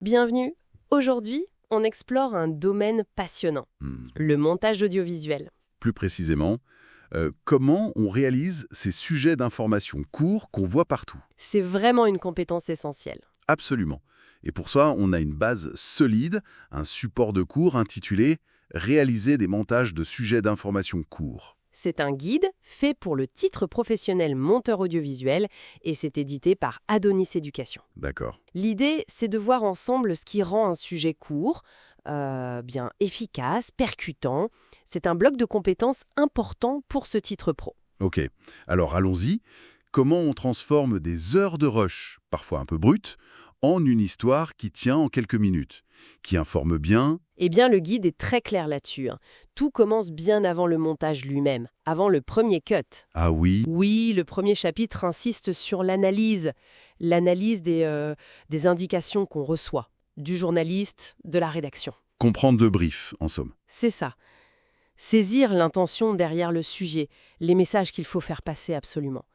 Bienvenue. Aujourd'hui, on explore un domaine passionnant, le montage audiovisuel. Plus précisément, comment on réalise ces sujets d'information courts qu'on voit partout. C'est vraiment une compétence essentielle. Absolument. Et pour ça, on a une base solide, un support de cours intitulé « Réaliser des montages de sujets d'information courts ». C'est un guide fait pour le titre professionnel monteur audiovisuel et c'est édité par Adonis Éducation. D'accord. L'idée, c'est de voir ensemble ce qui rend un sujet court, bien efficace, percutant. C'est un bloc de compétences important pour ce titre pro. Ok. Alors allons-y. Comment on transforme des heures de rush, parfois un peu brutes, en une histoire qui tient en quelques minutes, qui informe bien. Eh bien, le guide est très clair là-dessus. Tout commence bien avant le montage lui-même, avant le premier cut. Ah oui. Oui, le premier chapitre insiste sur l'analyse des indications qu'on reçoit, du journaliste, de la rédaction. Comprendre le brief, en somme. C'est ça. Saisir l'intention derrière le sujet, les messages qu'il faut faire passer absolument.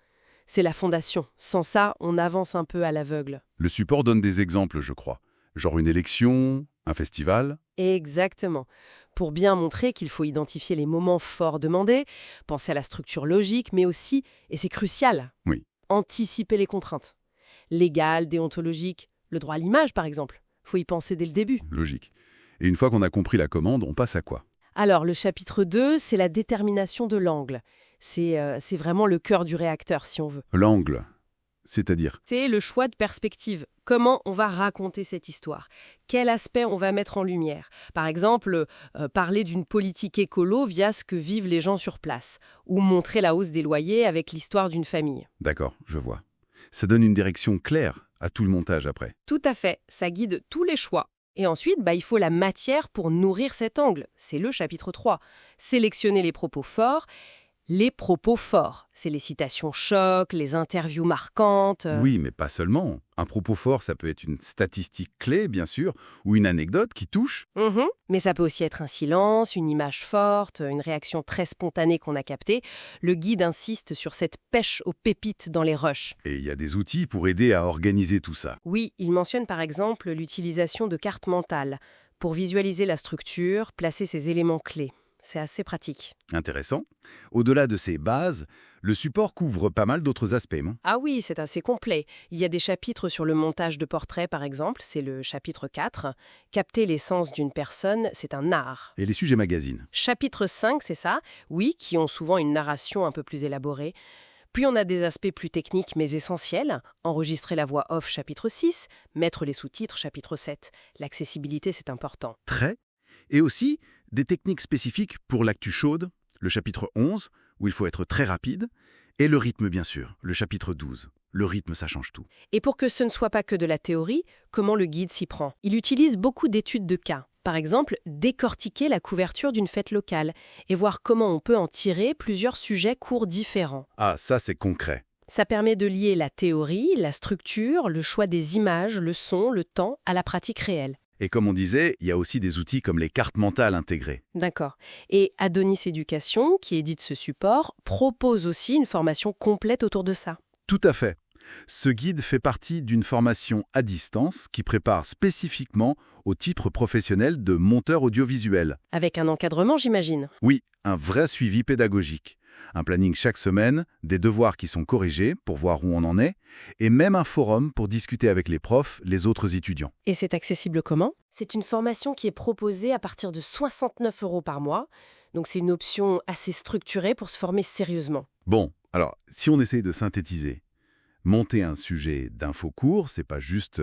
C'est la fondation. Sans ça, on avance un peu à l'aveugle. Le support donne des exemples, je crois. Genre une élection, un festival. Exactement. Pour bien montrer qu'il faut identifier les moments forts demandés, penser à la structure logique, mais aussi, et c'est crucial, Oui. anticiper les contraintes. Légales, déontologiques, le droit à l'image par exemple. Faut y penser dès le début. Logique. Et une fois qu'on a compris la commande, on passe à quoi? Alors, le chapitre 2, c'est la détermination de l'angle. C'est vraiment le cœur du réacteur, si on veut. L'angle, c'est-à-dire? C'est le choix de perspective. Comment on va raconter cette histoire? Quel aspect on va mettre en lumière? Par exemple, parler d'une politique écolo via ce que vivent les gens sur place, ou montrer la hausse des loyers avec l'histoire d'une famille. D'accord, je vois. Ça donne une direction claire à tout le montage après. Tout à fait, ça guide tous les choix. Et ensuite, il faut la matière pour nourrir cet angle. C'est le chapitre 3. Sélectionner les propos forts. Les propos forts, c'est les citations chocs, les interviews marquantes. Oui, mais pas seulement. Un propos fort, ça peut être une statistique clé, bien sûr, ou une anecdote qui touche. Mais ça peut aussi être un silence, une image forte, une réaction très spontanée qu'on a captée. Le guide insiste sur cette pêche aux pépites dans les rushs. Et il y a des outils pour aider à organiser tout ça. Oui, il mentionne par exemple l'utilisation de cartes mentales pour visualiser la structure, placer ses éléments clés. C'est assez pratique. Intéressant. Au-delà de ces bases, le support couvre pas mal d'autres aspects, non? Ah oui, c'est assez complet. Il y a des chapitres sur le montage de portraits, par exemple, c'est le chapitre 4. Capter l'essence d'une personne, c'est un art. Et les sujets magazines? Chapitre 5, c'est ça, oui, qui ont souvent une narration un peu plus élaborée. Puis on a des aspects plus techniques mais essentiels. Enregistrer la voix off, chapitre 6. Mettre les sous-titres, chapitre 7. L'accessibilité, c'est important. Très. Et aussi des techniques spécifiques pour l'actu chaude, le chapitre 11, où il faut être très rapide, et le rythme bien sûr, le chapitre 12. Le rythme, ça change tout. Et pour que ce ne soit pas que de la théorie, comment le guide s'y prend? Il utilise beaucoup d'études de cas. Par exemple, décortiquer la couverture d'une fête locale et voir comment on peut en tirer plusieurs sujets courts différents. Ah, ça c'est concret. Ça permet de lier la théorie, la structure, le choix des images, le son, le temps à la pratique réelle. Et comme on disait, il y a aussi des outils comme les cartes mentales intégrées. D'accord. Et Adonis Éducation, qui édite ce support, propose aussi une formation complète autour de ça. Tout à fait. Ce guide fait partie d'une formation à distance qui prépare spécifiquement au titre professionnel de monteur audiovisuel. Avec un encadrement, j'imagine. Oui, un vrai suivi pédagogique. Un planning chaque semaine, des devoirs qui sont corrigés pour voir où on en est, et même un forum pour discuter avec les profs, les autres étudiants. Et c'est accessible comment? C'est une formation qui est proposée à partir de 69 € par mois. Donc c'est une option assez structurée pour se former sérieusement. Bon, alors, si on essaye de synthétiser, monter un sujet d'info court, c'est pas juste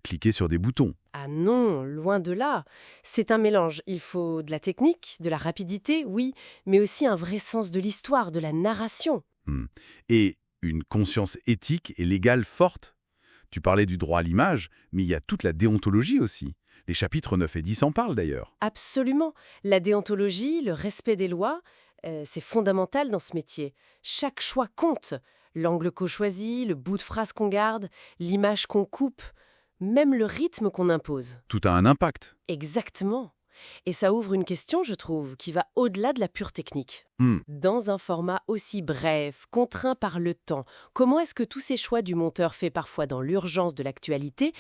cliquer sur des boutons. Ah non, loin de là. C'est un mélange. Il faut de la technique, de la rapidité, oui, mais aussi un vrai sens de l'histoire, de la narration. Et une conscience éthique et légale forte. Tu parlais du droit à l'image, mais il y a toute la déontologie aussi. Les chapitres 9 et 10 en parlent d'ailleurs. Absolument. La déontologie, le respect des lois, c'est fondamental dans ce métier. Chaque choix compte. L'angle qu'on choisit, le bout de phrase qu'on garde, l'image qu'on coupe, même le rythme qu'on impose. Tout a un impact. Exactement. Et ça ouvre une question, je trouve, qui va au-delà de la pure technique. Hmm. Dans un format aussi bref, contraint par le temps, comment est-ce que tous ces choix du monteur faits parfois dans l'urgence de l'actualité,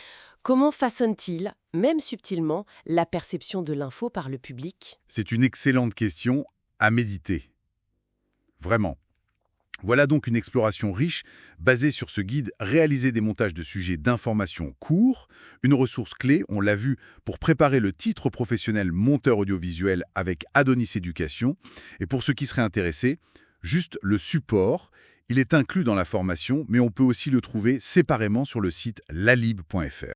comment façonnent-ils, même subtilement, la perception de l'info par le public? C'est une excellente question à méditer. Vraiment. Voilà donc une exploration riche, basée sur ce guide réaliser des montages de sujets d'information courts, une ressource clé, on l'a vu, pour préparer le titre professionnel monteur audiovisuel avec Adonis Éducation. Et pour ceux qui seraient intéressés, juste le support, il est inclus dans la formation, mais on peut aussi le trouver séparément sur le site lalib.fr.